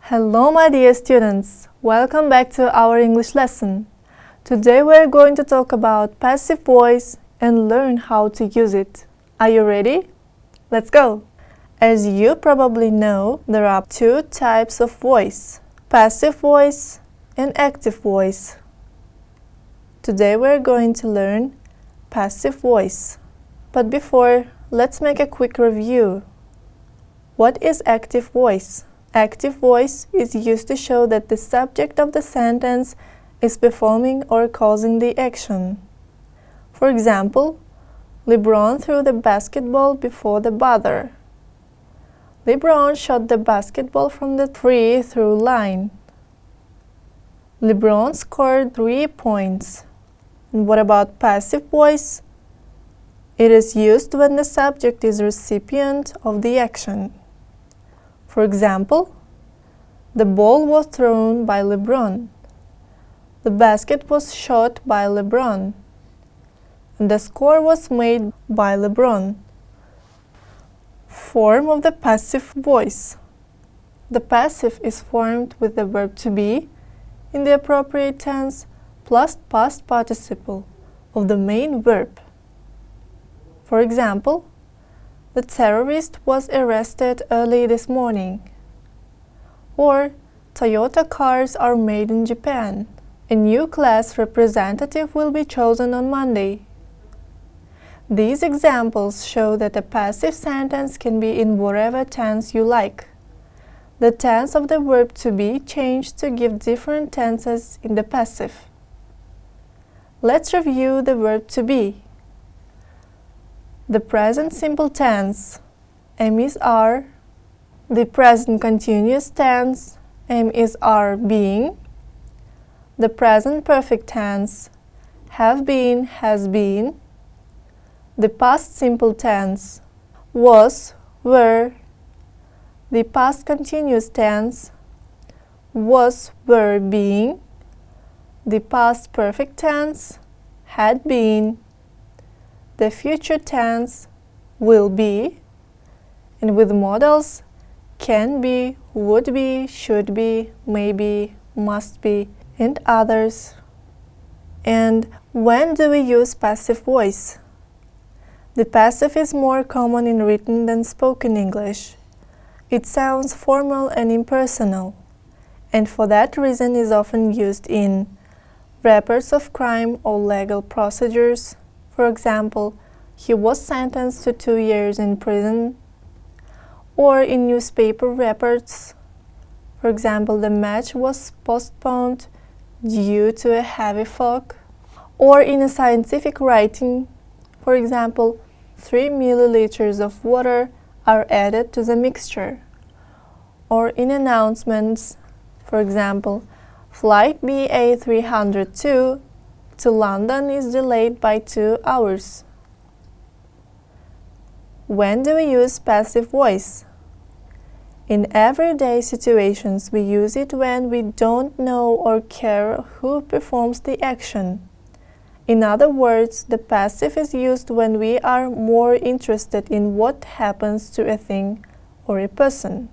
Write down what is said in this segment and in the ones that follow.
Hello my dear students, welcome back to our English lesson. Today we are going to talk about passive voice and learn how to use it. Are you ready? Let's go! As you probably know, there are two types of voice, passive voice and active voice. Today we are going to learn passive voice. But before, let's make a quick review. What is active voice? Active voice is used to show that the subject of the sentence is performing or causing the action. For example, LeBron threw the basketball before the buzzer. LeBron shot the basketball from the free-throw line. LeBron scored 3 points. And what about passive voice? It is used when the subject is recipient of the action. For example, the ball was thrown by LeBron. The basket was shot by LeBron. And the score was made by LeBron. Form of the passive voice. The passive is formed with the verb to be in the appropriate tense plus past participle of the main verb. For example, the terrorist was arrested early this morning. Or, Toyota cars are made in Japan. A new class representative will be chosen on Monday. These examples show that a passive sentence can be in whatever tense you like. The tense of the verb to be changed to give different tenses in the passive. Let's review the verb to be. The present simple tense, am is are. The present continuous tense, am is are being. The present perfect tense, have been, has been. The past simple tense, was, were. The past continuous tense, was, were, being. The past perfect tense, had been. The future tense, will be. And with modals, can be, would be, should be, may be, must be, and others. And when do we use passive voice? The passive is more common in written than spoken English. It sounds formal and impersonal, and for that reason is often used in reports of crime or legal procedures. For example, he was sentenced to 2 years in prison. Or in newspaper reports. For example, the match was postponed due to a heavy fog. Or in a scientific writing. For example, 3 milliliters of water are added to the mixture. Or in announcements. For example, flight BA302 to London is delayed by 2 hours. When do we use passive voice? In everyday situations, we use it when we don't know or care who performs the action. In other words, the passive is used when we are more interested in what happens to a thing or a person.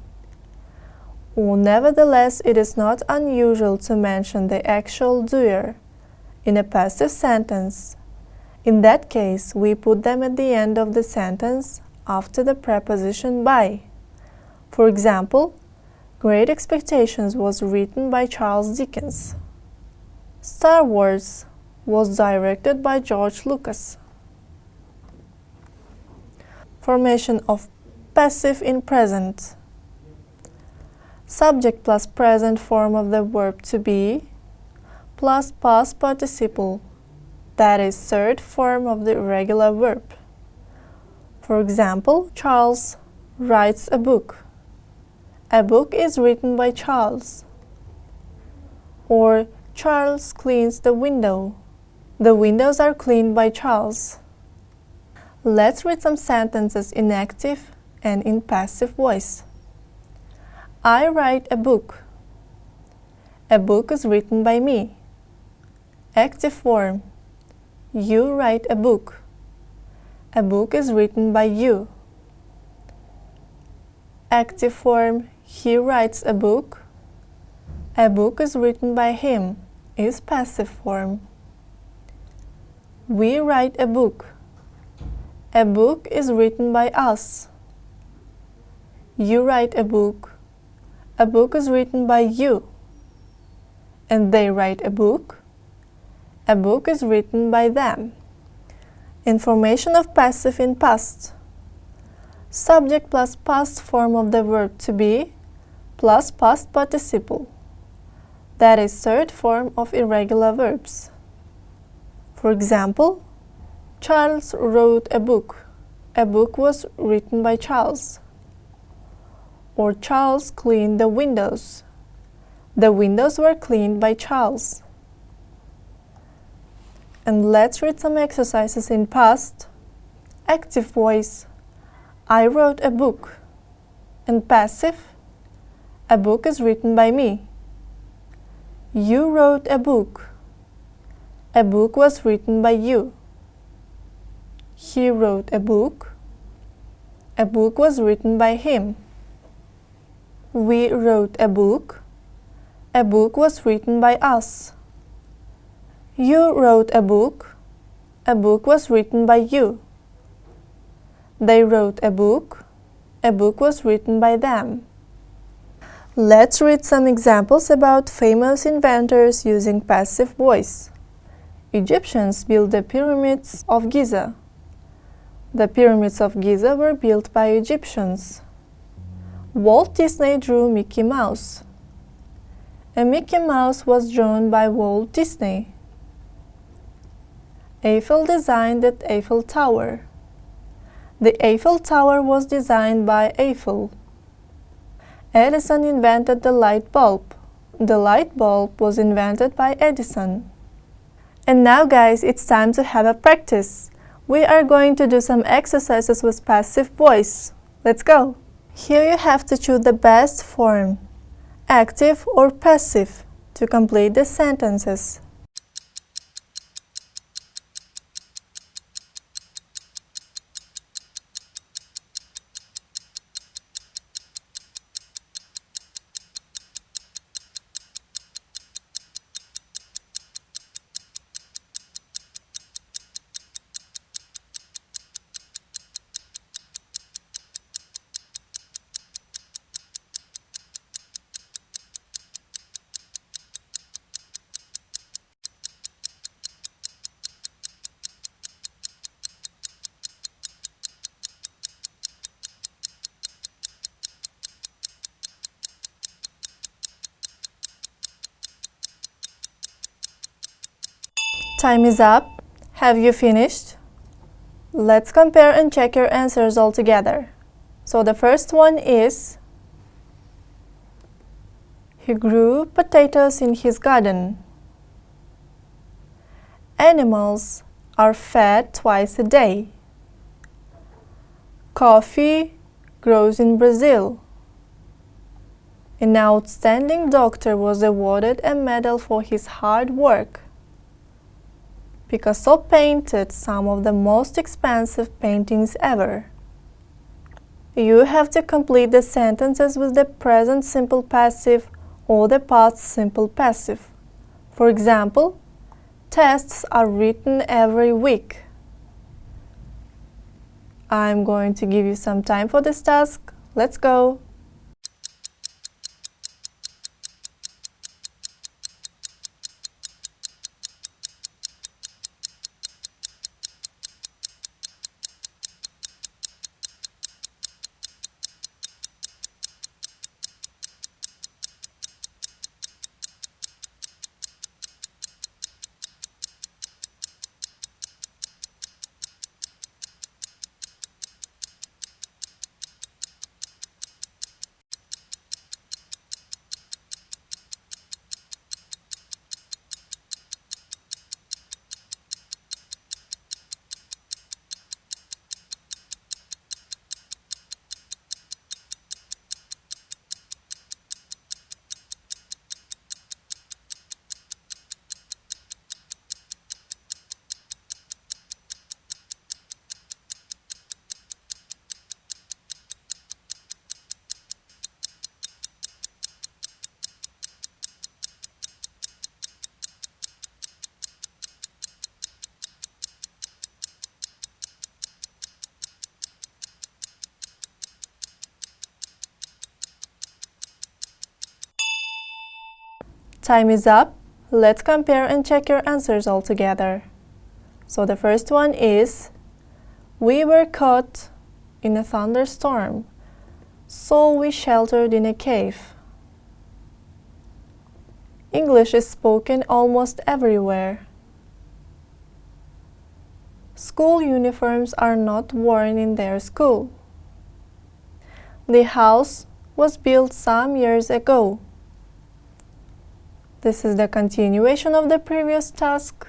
Nevertheless, it is not unusual to mention the actual doer in a passive sentence. In that case, we put them at the end of the sentence after the preposition by. For example, Great Expectations was written by Charles Dickens. Star Wars was directed by George Lucas. Formation of passive in present. Subject plus present form of the verb to be plus past participle, that is third form of the irregular verb. For example, Charles writes a book. A book is written by Charles. Or Charles cleans the window. The windows are cleaned by Charles. Let's read some sentences in active and in passive voice. I write a book. A book is written by me. Active form. You write a book. A book is written by you. Active form. He writes a book. A book is written by him is passive form. We write a book. A book is written by us. You write a book. A book is written by you. And they write a book. A book is written by them. Information of passive in past. Subject plus past form of the verb to be plus past participle. That is third form of irregular verbs. For example, Charles wrote a book. A book was written by Charles. Or Charles cleaned the windows. The windows were cleaned by Charles. And let's read some exercises in past. Active voice. I wrote a book. And passive. A book is written by me. You wrote a book. A book was written by you. He wrote a book. A book was written by him. We wrote a book. A book was written by us. You wrote a book. A book was written by you. They wrote a book. A book was written by them. Let's read some examples about famous inventors using passive voice. Egyptians built the pyramids of Giza. The pyramids of Giza were built by Egyptians. Walt Disney drew Mickey Mouse. A Mickey Mouse was drawn by Walt Disney. Eiffel designed the Eiffel Tower. The Eiffel Tower was designed by Eiffel. Edison invented the light bulb. The light bulb was invented by Edison. And now guys, it's time to have a practice. We are going to do some exercises with passive voice. Let's go! Here you have to choose the best form, active or passive, to complete the sentences. Time is up. Have you finished? Let's compare and check your answers all together. So the first one is, he grew potatoes in his garden. Animals are fed twice a day. Coffee grows in Brazil. An outstanding doctor was awarded a medal for his hard work. Picasso painted some of the most expensive paintings ever. You have to complete the sentences with the present simple passive or the past simple passive. For example, tests are written every week. I'm going to give you some time for this task. Let's go! Time is up. Let's compare and check your answers all together. So the first one is, we were caught in a thunderstorm, so we sheltered in a cave. English is spoken almost everywhere. School uniforms are not worn in their school. The house was built some years ago. This is the continuation of the previous task.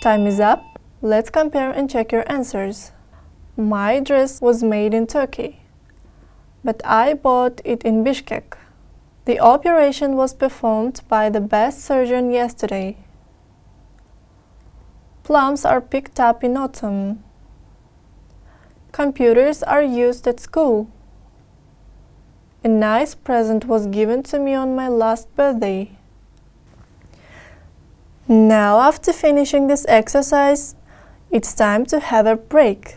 Time is up. Let's compare and check your answers. My dress was made in Turkey, but I bought it in Bishkek. The operation was performed by the best surgeon yesterday. Plums are picked up in autumn. Computers are used at school. A nice present was given to me on my last birthday. Now, after finishing this exercise, it's time to have a break.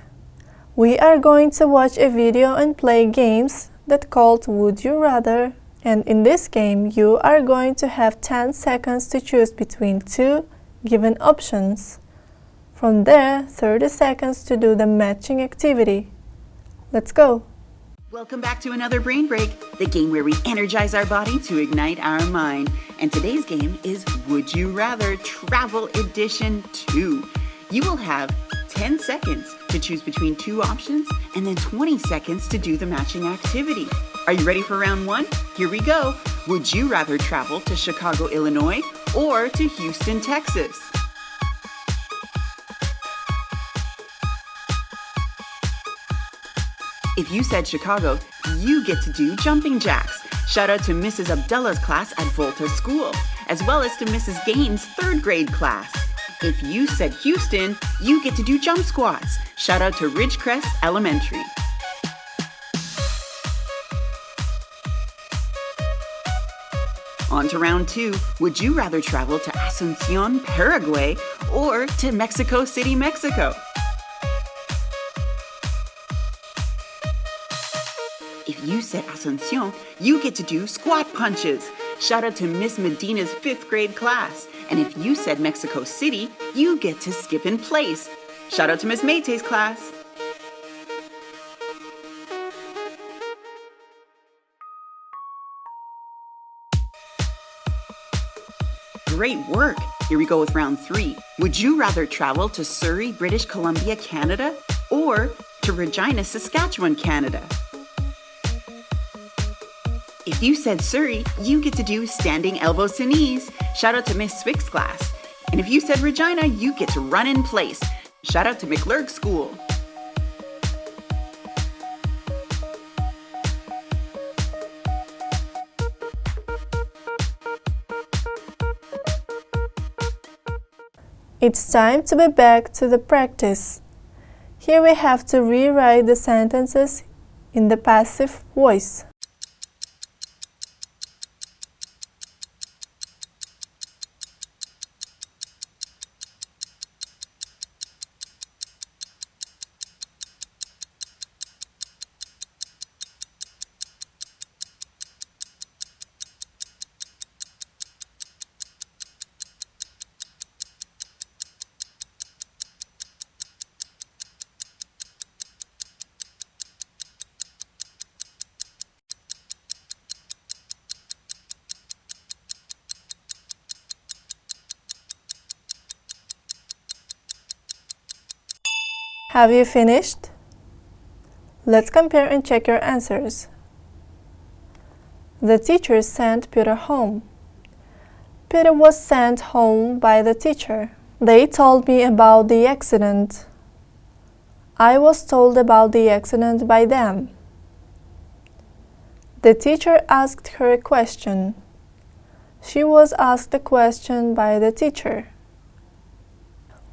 We are going to watch a video and play games that called Would You Rather, and in this game you are going to have 10 seconds to choose between two given options. From there, 30 seconds to do the matching activity. Let's go! Welcome back to another Brain Break, the game where we energize our body to ignite our mind. And today's game is Would You Rather Travel Edition 2. You will have 10 seconds to choose between two options and then 20 seconds to do the matching activity. Are you ready for round one? Here we go. Would you rather travel to Chicago, Illinois or to Houston, Texas? If you said Chicago, you get to do jumping jacks. Shout out to Mrs. Abdullah's class at Volta School, as well as to Mrs. Gaines' 3rd grade class. If you said Houston, you get to do jump squats. Shout out to Ridgecrest Elementary. On to round two. Would you rather travel to Asuncion, Paraguay, or to Mexico City, Mexico? If you said Asuncion, you get to do squat punches. Shout out to Miss Medina's 5th grade class. And if you said Mexico City, you get to skip in place. Shout out to Miss Mayte's class. Great work! Here we go with round three. Would you rather travel to Surrey, British Columbia, Canada, or to Regina, Saskatchewan, Canada? If you said Surrey, you get to do standing elbows to knees. Shout out to Miss Swick's class. And if you said Regina, you get to run in place. Shout out to McLurk School. It's time to be back to the practice. Here we have to rewrite the sentences in the passive voice. Have you finished? Let's compare and check your answers. The teacher sent Peter home. computer was sent home by the teacher. They told me about the accident. I was told about the accident by them. The teacher asked her a question. She was asked a question by the teacher.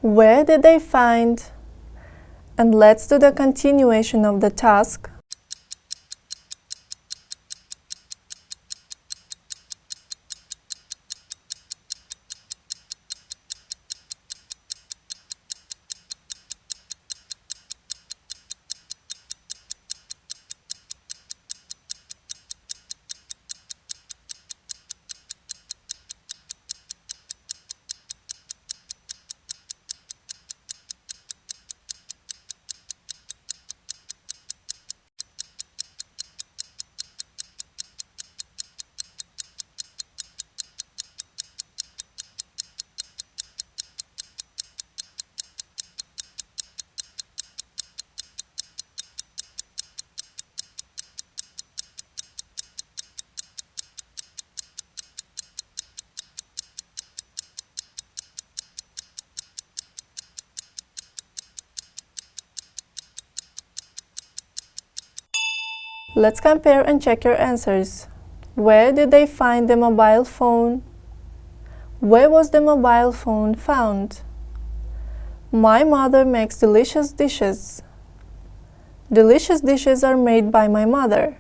Where did they find? And let's do the continuation of the task. Let's compare and check your answers. Where did they find the mobile phone? Where was the mobile phone found? My mother makes delicious dishes. Delicious dishes are made by my mother.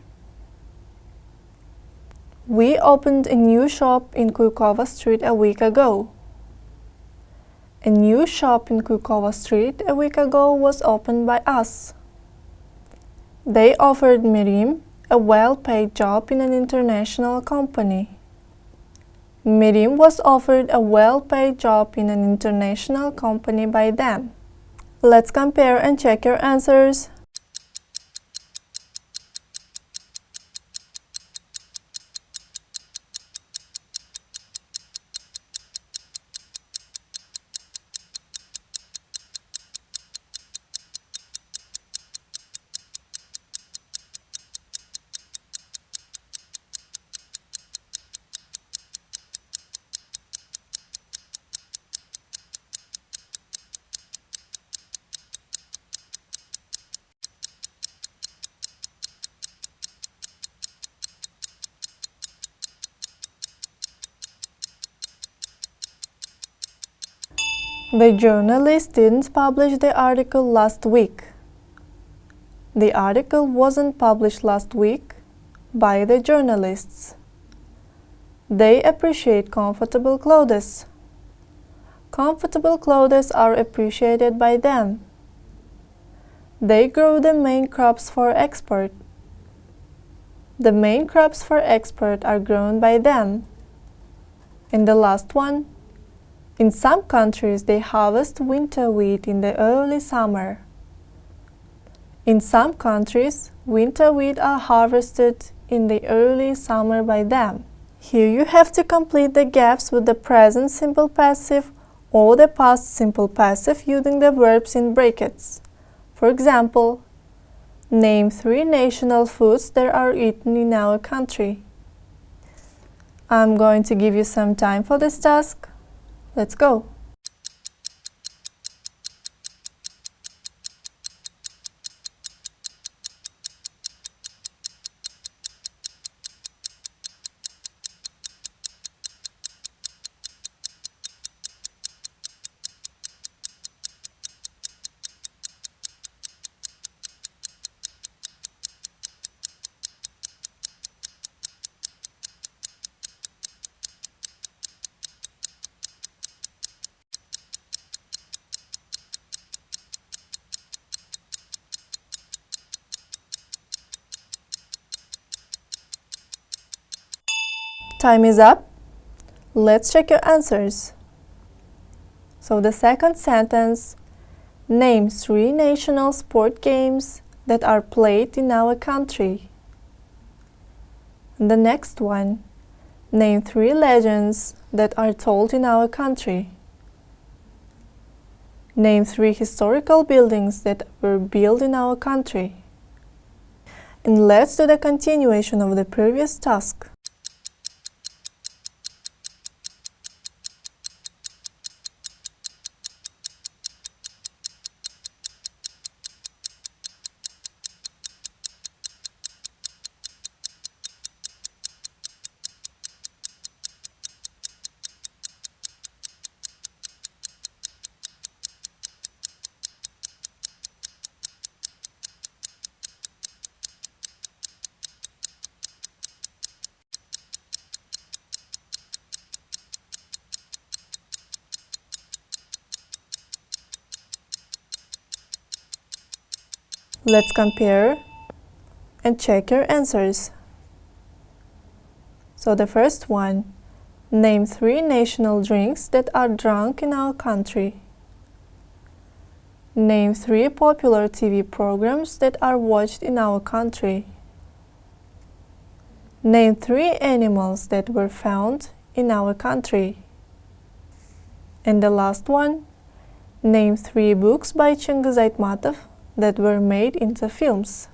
We opened a new shop in Kuyukova Street a week ago. A new shop in Kuyukova Street a week ago was opened by us. They offered Miriam a well-paid job in an international company. Miriam was offered a well-paid job in an international company by them. Let's compare and check your answers. The journalist didn't publish the article last week. The article wasn't published last week by the journalists. They appreciate comfortable clothes. Comfortable clothes are appreciated by them. They grow the main crops for export. The main crops for export are grown by them. And the last one, in some countries they harvest winter wheat in the early summer. In some countries, winter wheat are harvested in the early summer by them. Here you have to complete the gaps with the present simple passive or the past simple passive using the verbs in brackets. For example, name 3 national foods that are eaten in our country. I'm going to give you some time for this task. Let's go! Time is up. Let's check your answers. So the second sentence, name 3 national sport games that are played in our country. And the next one, name 3 legends that are told in our country. Name 3 historical buildings that were built in our country. And let's do the continuation of the previous task. Let's compare and check your answers. So the first one, name 3 national drinks that are drunk in our country. Name 3 popular TV programs that are watched in our country. Name 3 animals that were found in our country. And the last one, name 3 books by Cengiz Aytmatov that were made into films.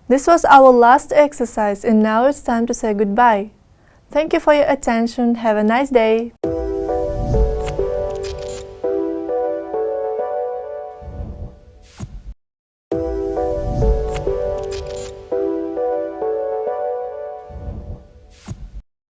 This was our last exercise and now it's time to say goodbye. Thank you for your attention. Have a nice day.